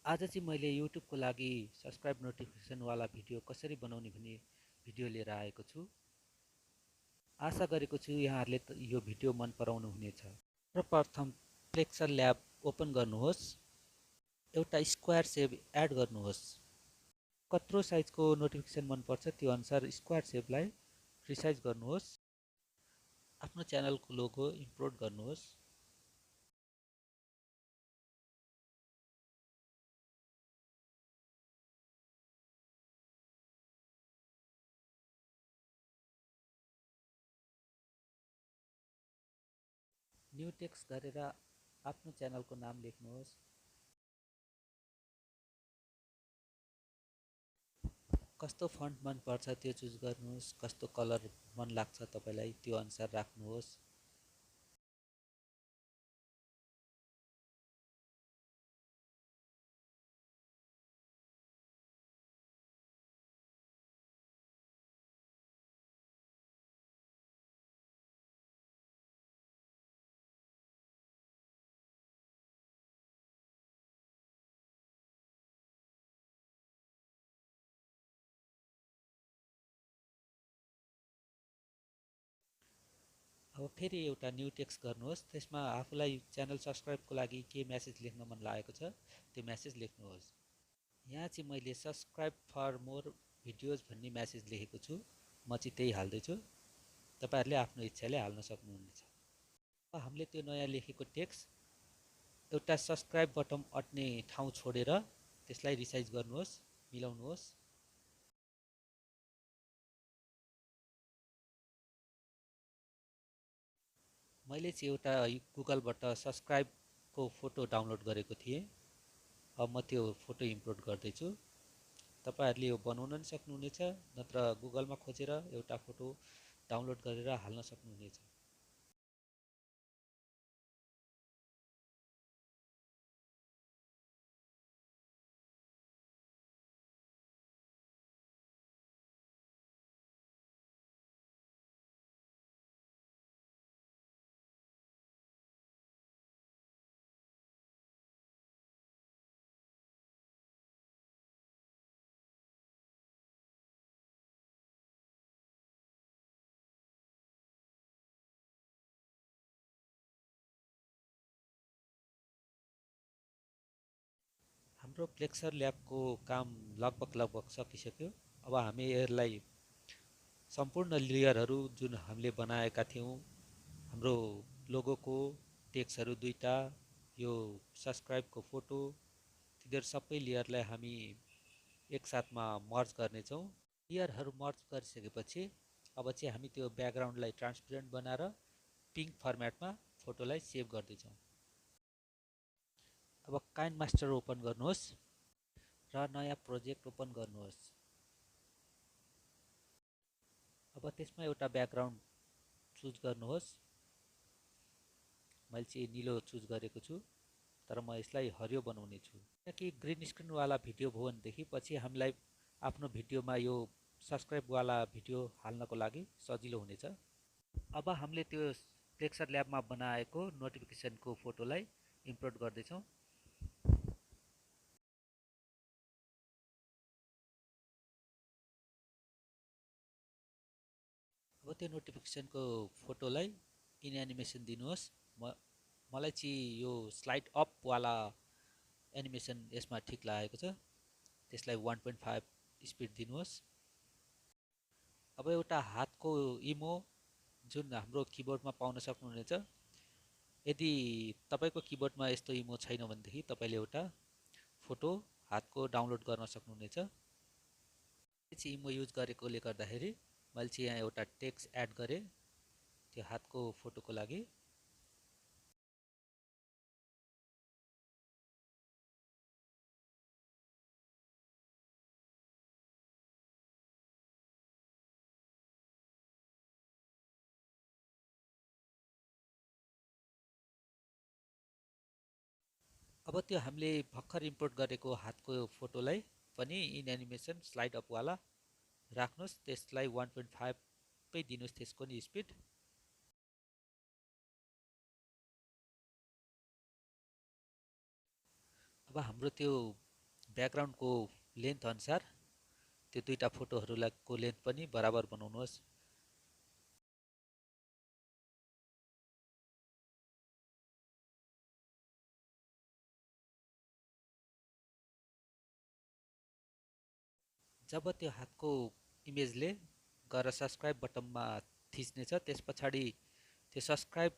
आज चाहिँ मैले युट्युबको लागि सब्सक्राइब नोटिफिकेसनवाला भिडियो कसरी बनाउने भन्ने भिडियो लिएर आएको छु। आशा गरेको छु यहाँहरूले यो भिडियो मन पराउनु हुनेछ। सर्वप्रथम पिक्चर ल्याब ओपन गर्नुहोस्। एउटा स्क्वायर सेप एड गर्नुहोस्। कत्रो साइजको नोटिफिकेसन मनपर्छ त्यो अनुसार स्क्वायर सेपलाई रिसाइज गर्नुहोस्। आफ्नो च्यानलको लोगो इम्पोर्ट गर्नुहोस्। न्यू टेक्स्ट गरेर आफ्नो च्यानलको नाम लेख्नुहोस्। कस्तो फन्ट मन पर्छ त्यो चुज गर्नुहोस्। कस्तो कलर मन लाग्छ तपाईलाई त्यो अनुसार राख्नुहोस्। अब फेरि एउटा न्यू टेक्स्ट गर्नुहोस्। त्यसमा आफूलाई च्यानल सब्सक्राइबको लागि के मेसेज लेख्न मन लागेको छ त्यो मेसेज लेख्नुहोस्। यहाँ चाहिँ मैले सब्सक्राइब फर मोर भिडियोज भन्ने मेसेज लेखेको छु। म चाहिँ त्यही हाल्दैछु। तपाईहरुले आफ्नो इच्छाले हाल्न सक्नुहुनेछ। अब हामीले त्यो नयाँ लेखेको टेक्स्ट एउटा सब्सक्राइब बटन अट्ने ठाउँ छोडेर त्यसलाई रिसाइज गर्नुहोस्, मिलाउनुहोस्। मैले चाहिँ एउटा गुगलबाट सब्सक्राइबको फोटो डाउनलोड गरेको थिएँ। अब म त्यो फोटो इम्पोर्ट गर्दैछु। तपाईहरुले यो बनाउन पनि सक्नुहुनेछ, नत्र गुगलमा खोजेर एउटा फोटो डाउनलोड गरेर हाल्न सक्नुहुनेछ। हाम्रो फ्लेक्सर ल्याबको काम लगभग सकिसक्यो। अब हामी यसलाई सम्पूर्ण लेयरहरू जुन हामीले बनाएका थियौं, हाम्रो लोगोको टेक्स्टहरू दुईटा, यो सब्सक्राइबको फोटो, तिनीहरू सबै लेयरलाई हामी एकसाथमा मर्ज गर्नेछौँ। लेयरहरू मर्ज गरिसकेपछि अब चाहिँ हामी त्यो ब्याकग्राउन्डलाई ट्रान्सपेरेन्ट बनाएर पिङ्क फर्मेटमा फोटोलाई सेभ गर्दैछौँ। अब काइनमास्टर ओपन गर्नुहोस् र नयाँ प्रोजेक्ट ओपन गर्नुहोस्। अब त्यसमा एउटा ब्याकग्राउन्ड चुज गर्नुहोस्। मैले चाहिँ नीलो चुज गरेको छु, तर म यसलाई हरियो बनाउने छु। किनकि ग्रीन स्क्रिनवाला भिडियो भयो भनेदेखि पछि हामीलाई आफ्नो भिडियोमा यो सब्सक्राइबवाला भिडियो हाल्नको लागि सजिलो हुनेछ। अब हामीले त्यो पिक्चर ल्याबमा बनाएको नोटिफिकेसनको फोटोलाई इम्पोर्ट गर्दैछौँ। अब त्यो नोटिफिकेसनको फोटोलाई इन एनिमेसन दिनुहोस्। मलाई चाहिँ यो स्लाइड अपवाला एनिमेसन यसमा ठिक लागेको छ। त्यसलाई 1.5 स्पिड दिनुहोस्। अब एउटा हातको इमो जुन हाम्रो किबोर्डमा पाउन सक्नुहुनेछ। यदि तपाईको किबोर्डमा यस्तो इमो छैन भनेदेखि तपाईले एउटा फोटो हातको डाउनलोड गर्न सक्नुहुनेछ। चाहिँ इमो युज गरेकोले गर्दाखेरि मैले चाहिँ यहाँ एउटा टेक्स्ट एड गरेँ त्यो हातको फोटोको लागि। अब त्यो हामीले भर्खर इम्पोर्ट गरेको हातको फोटोलाई पनि इन एनिमेसन स्लाइड अपवाला राख्नुहोस्। त्यसलाई 1.5 पै दिनुहोस् त्यसको नि स्पिड। अब हाम्रो त्यो ब्याकग्राउन्डको लेन्थ अनुसार त्यो दुईटा फोटोहरुको लेन्थ पनि बराबर बनाउनुहोस्। जब त्यो हातको इमेजले गएर सब्स्क्राइब बटनमा थिच्नेछ, त्यस पछाडि त्यो सब्स्क्राइब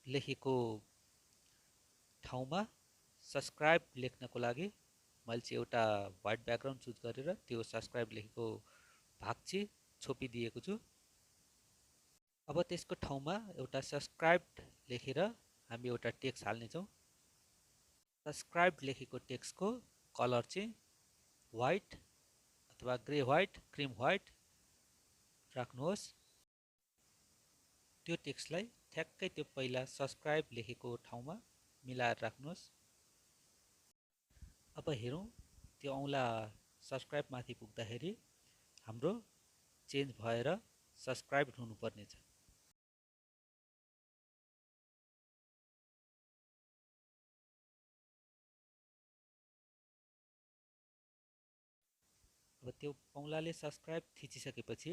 लेखेको ठाउँमा सब्स्क्राइब लेख्नको लागि मैले चाहिँ एउटा व्हाइट ब्याकग्राउन्ड चुज गरेर त्यो सब्स्क्राइब लेखेको भाग चाहिँ छोपिदिएको छु। अब त्यसको ठाउँमा एउटा सब्स्क्राइब लेखेर हामी एउटा टेक्स्ट हाल्नेछौँ। सब्स्क्राइब लेखेको टेक्स्टको कलर चाहिँ व्हाइट अथवा ग्रे व्हाइट, क्रिम व्हाइट राख्नुहोस्। त्यो टेक्स्टलाई ठ्याक्कै त्यो पहिला सब्स्क्राइब लेखेको ठाउँमा मिलाएर राख्नुहोस्। अब हेरौँ त्यो औँला सब्स्क्राइब माथि पुग्दाखेरि हाम्रो चेन्ज भएर सब्स्क्राइब हुनुपर्ने छ। अब त्यो औँलाले सब्स्क्राइब थिचिसकेपछि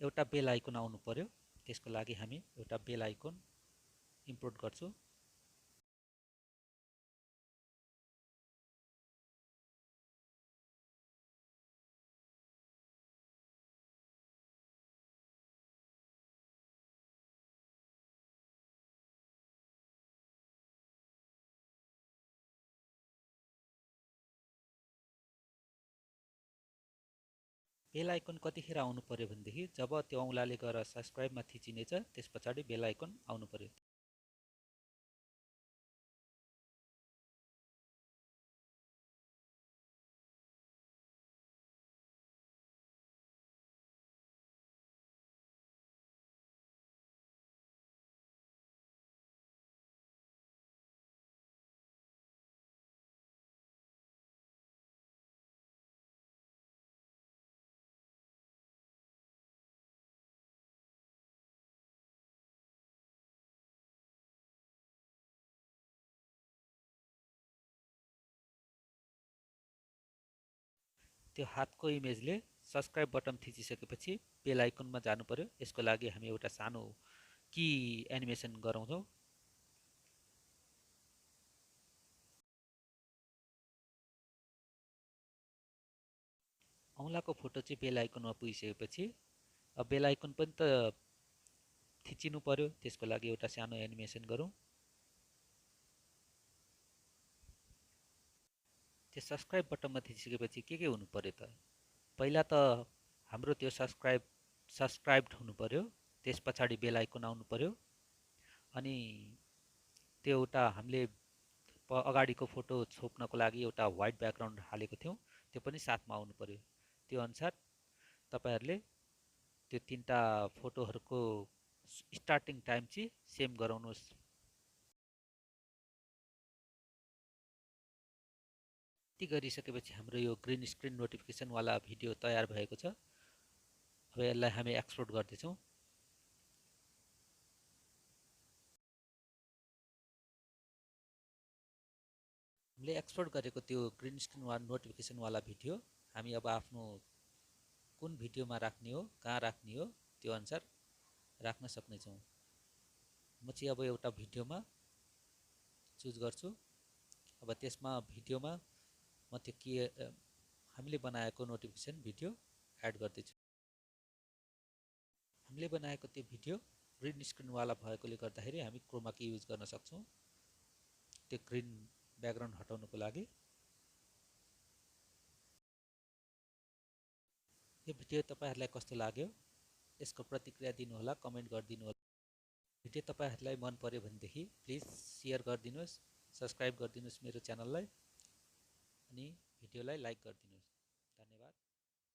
एउटा बेल आइकन आउनु पर्यो। त्यसको लागि हामी एउटा बेल आइकन इम्पोर्ट गर्छौँ। बेल आइकन कतिखेर आउनु पर्यो भनेदेखि जब त्यो औँलाले गएर सब्स्क्राइबमा थिचिनेछ, त्यस पछाडि बेल आइकन आउनु पर्यो। त्यो हातको इमेजले सब्स्क्राइब बटन थिचिसकेपछि बेल आइकनमा जानु पर्यो। यसको लागि हामी एउटा सानो की एनिमेसन गराउँछौँ। औँलाको फोटो चाहिँ बेल आइकनमा पुगिसकेपछि अब बेल आइकन पनि त थिचिनु पर्यो। त्यसको लागि एउटा सानो एनिमेसन गरौँ। त्यो सब्स्क्राइब बटनमा थिचिसकेपछि के हुनु पर्यो त? पहिला त हाम्रो त्यो सब्स्क्राइब्ड हुनु पर्यो। त्यस पछाडि बेल आइकन आउनु पर्यो। अनि त्यो एउटा हामीले अगाडिको फोटो छोप्नको लागि एउटा व्हाइट ब्याकग्राउन्ड हालेको थियौँ, त्यो पनि साथमा आउनु पर्यो। त्यो अनुसार तपाईहरुले त्यो तीनटा फोटोहरुको स्टार्टिङ टाइम चाहिँ सेम गराउनुहोस्। यति गरिसकेपछि हाम्रो यो ग्रीन स्क्रिन नोटिफिकेसन वाला भिडियो तयार भएको छ। अब यसलाई हामी एक्सपोर्ट गर्दैछौँ। हामीले एक्सपोर्ट गरेको त्यो ग्रीन स्क्रिन वाला नोटिफिकेसन वाला भिडियो हामी अब आफ्नो कुन भिडियोमा राख्ने हो, कहाँ राख्ने हो, त्यो अनुसार राख्न सक्नेछौँ। म चाहिँ अब एउटा भिडियोमा चुज गर्छु। अब त्यसमा भिडियोमा म त्यो के हामीले बनाएको नोटिफिकेसन भिडियो एड गर्दैछु। हामीले बनाएको त्यो भिडियो ग्रीन स्क्रिन वाला भएकोले गर्दाखेरि हामी क्रोमा की युज गर्न सक्छौँ त्यो ग्रीन ब्याकग्राउन्ड हटाउनको लागि। यो भिडियो तपाईहरुलाई कस्तो लाग्यो? यसको प्रतिक्रिया दिनुहोला, कमेन्ट गरिदिनु होला। भिडियो तपाईहरुलाई मन पर्यो भनेदेखि प्लिज शेयर गरिदिनुहोस्, सब्स्क्राइब गरिदिनुहोस् मेरो च्यानललाई, अनि भिडियोलाई लाइक गरिदिनुहोस्। धन्यवाद।